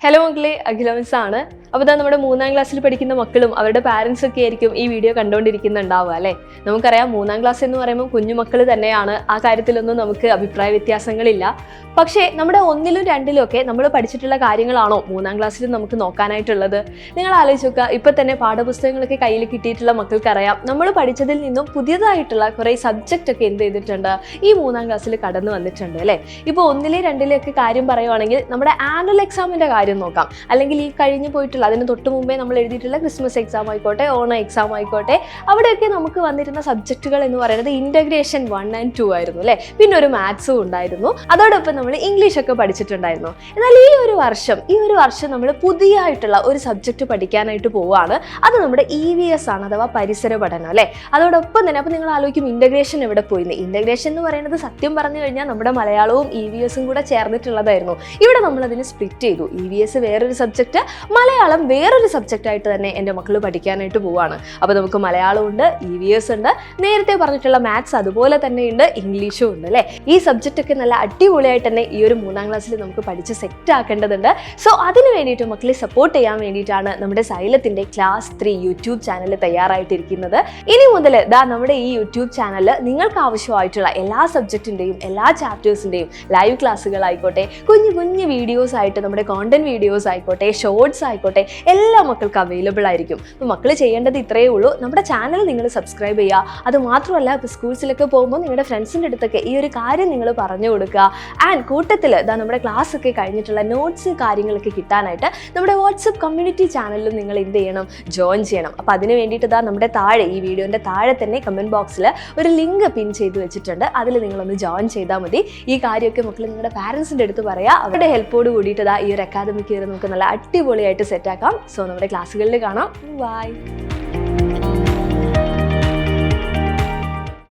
Hello മക്കളെ, അഖില miss ആണ്. അപ്പോൾ ഇതാ നമ്മുടെ 3ാം ക്ലാസ്സിൽ പഠിക്കുന്ന മക്കളും അവരുടെ പാരൻസ് ഒക്കെ ആയിരിക്കും ഈ വീഡിയോ കണ്ടുകൊണ്ടിരിക്കുന്നുണ്ടാവുക അല്ലേ. നമുക്കറിയാം 3ാം ക്ലാസ് എന്ന് പറയുമ്പോൾ കുഞ്ഞുമക്കൾ തന്നെയാണ്, ആ കാര്യത്തിലൊന്നും നമുക്ക് അഭിപ്രായ വ്യത്യാസങ്ങളില്ല. പക്ഷേ നമ്മുടെ 1ലും 2ലും ഒക്കെ നമ്മൾ പഠിച്ചിട്ടുള്ള കാര്യങ്ങളാണോ 3ാം ക്ലാസ്സിൽ നമുക്ക് നോക്കാനായിട്ടുള്ളത്? നിങ്ങൾ ആലോചിച്ച് നോക്കുക, ഇപ്പം തന്നെ പാഠപുസ്തകങ്ങളൊക്കെ കയ്യിൽ കിട്ടിയിട്ടുള്ള മക്കൾക്കറിയാം നമ്മൾ പഠിച്ചതിൽ നിന്നും പുതിയതായിട്ടുള്ള കുറേ സബ്ജക്റ്റ് ഒക്കെ എന്ത് ചെയ്തിട്ടുണ്ട്, ഈ 3ാം ക്ലാസ്സിൽ കടന്നു വന്നിട്ടുണ്ട് അല്ലേ. ഇപ്പോൾ 1ലെ 2ലെ ഒക്കെ കാര്യം പറയുവാണെങ്കിൽ നമ്മുടെ ആനുവൽ എക്സാമിൻ്റെ കാര്യം നോക്കാം. അല്ലെങ്കിൽ ഈ കഴിഞ്ഞു പോയിട്ടുള്ള, അതിന് തൊട്ട് മുമ്പേ നമ്മൾ എഴുതിയിട്ടുള്ള ക്രിസ്മസ് എക്സാം ആയിക്കോട്ടെ, ഓണം എക്സാം ആയിക്കോട്ടെ, അവിടെയൊക്കെ നമുക്ക് വന്നിരുന്ന സബ്ജക്റ്റുകൾ എന്ന് പറയുന്നത് ഇൻ്റഗ്രേഷൻ 1 and 2 ആയിരുന്നു അല്ലേ. പിന്നെ ഒരു മാത്സും ഉണ്ടായിരുന്നു. അതോടൊപ്പം നമ്മൾ ഇംഗ്ലീഷ് ഒക്കെ പഠിച്ചിട്ടുണ്ടായിരുന്നു. എന്നാൽ ഈ ഒരു വർഷം നമ്മൾ പുതിയതായിട്ടുള്ള ഒരു സബ്ജക്റ്റ് പഠിക്കാനായിട്ട് പോവുകയാണ്. അത് നമ്മുടെ EVS ആണ്, അഥവാ പരിസര പഠനം അല്ലേ. അതോടൊപ്പം തന്നെ അപ്പോൾ നിങ്ങൾ ആലോചിക്കും ഇൻ്റഗ്രേഷൻ എവിടെ പോയിന്ന്. ഇൻ്റഗ്രേഷൻ എന്ന് പറയുന്നത് സത്യം പറഞ്ഞു കഴിഞ്ഞാൽ നമ്മുടെ മലയാളവും EVSും കൂടെ ചേർന്നിട്ടുള്ളതായിരുന്നു. ഇവിടെ നമ്മളതിന് സ്പ്ലിറ്റ് ചെയ്തു. EVS വേറൊരു സബ്ജക്റ്റ്, മലയാളം വേറൊരു സബ്ജക്റ്റ് ആയിട്ട് തന്നെ എൻ്റെ മക്കൾ പഠിക്കാനായിട്ട് പോവുകയാണ്. അപ്പോൾ നമുക്ക് മലയാളം ഉണ്ട്, EVS ഉണ്ട്, നേരത്തെ പറഞ്ഞിട്ടുള്ള മാത്സ് അതുപോലെ തന്നെ ഉണ്ട്, ഇംഗ്ലീഷും ഉണ്ട് അല്ലേ. ഈ സബ്ജക്റ്റ് ഒക്കെ നല്ല അടിപൊളിയായിട്ട് തന്നെ ഈ ഒരു 3ാം ക്ലാസ്സിൽ നമുക്ക് പഠിച്ച് സെറ്റ് ആക്കേണ്ടതുണ്ട്. സോ അതിന് വേണ്ടിയിട്ട് മക്കളെ സപ്പോർട്ട് ചെയ്യാൻ വേണ്ടിയിട്ടാണ് നമ്മുടെ സൈലത്തിൻ്റെ ക്ലാസ് 3 യൂട്യൂബ് ചാനൽ തയ്യാറായിട്ടിരിക്കുന്നത്. ഇനി മുതൽ നമ്മുടെ ഈ യൂട്യൂബ് ചാനൽ നിങ്ങൾക്ക് ആവശ്യമായിട്ടുള്ള എല്ലാ സബ്ജക്റ്റിൻ്റെയും എല്ലാ ചാപ്റ്റേഴ്സിൻ്റെയും ലൈവ് ക്ലാസ്സുകളായിക്കോട്ടെ, കുഞ്ഞു കുഞ്ഞു വീഡിയോസ് ആയിട്ട് നമ്മുടെ കോണ്ടന്റ് വീഡിയോസ് ആയിക്കോട്ടെ, ഷോർട്സ് ആയിക്കോട്ടെ, എല്ലാ മക്കൾക്ക് അവൈലബിൾ ആയിരിക്കും. അപ്പോൾ മക്കൾ ചെയ്യേണ്ടത് ഇത്രയേ ഉള്ളൂ, നമ്മുടെ ചാനൽ നിങ്ങൾ സബ്സ്ക്രൈബ് ചെയ്യുക. അത് മാത്രമല്ല, ഇപ്പോൾ സ്കൂൾസിലൊക്കെ പോകുമ്പോൾ നിങ്ങളുടെ ഫ്രണ്ട്സിൻ്റെ അടുത്തൊക്കെ ഈ ഒരു കാര്യം നിങ്ങൾ പറഞ്ഞു കൊടുക്കുക. ആൻഡ് കൂട്ടത്തിൽ നമ്മുടെ ക്ലാസ് ഒക്കെ കഴിഞ്ഞിട്ടുള്ള നോട്ട്സ് കാര്യങ്ങളൊക്കെ കിട്ടാനായിട്ട് നമ്മുടെ വാട്സപ്പ് കമ്മ്യൂണിറ്റി ചാനലിലും നിങ്ങൾ എന്ത് ചെയ്യണം, ജോയിൻ ചെയ്യണം. അപ്പോൾ അതിന് വേണ്ടിയിട്ട് നമ്മുടെ താഴെ, ഈ വീഡിയോൻ്റെ താഴെ തന്നെ കമൻറ്റ് ബോക്സിൽ ഒരു ലിങ്ക് പിൻ ചെയ്ത് വെച്ചിട്ടുണ്ട്. അതിൽ നിങ്ങളൊന്ന് ജോയിൻ ചെയ്താൽ മതി. ഈ കാര്യമൊക്കെ മക്കൾ നിങ്ങളുടെ പാരൻസിൻ്റെ അടുത്ത് പറയുക. അവരുടെ ഹെൽപ്പോട് കൂടിയിട്ട് ഈ ഒരു അക്കാദമിക് ഇയർ നമുക്ക് നല്ല അടിപൊളിയായിട്ട് സെറ്റാക്കാം. സോ നമ്മുടെ ക്ലാസ്സുകളിൽ കാണാം. ബൈ.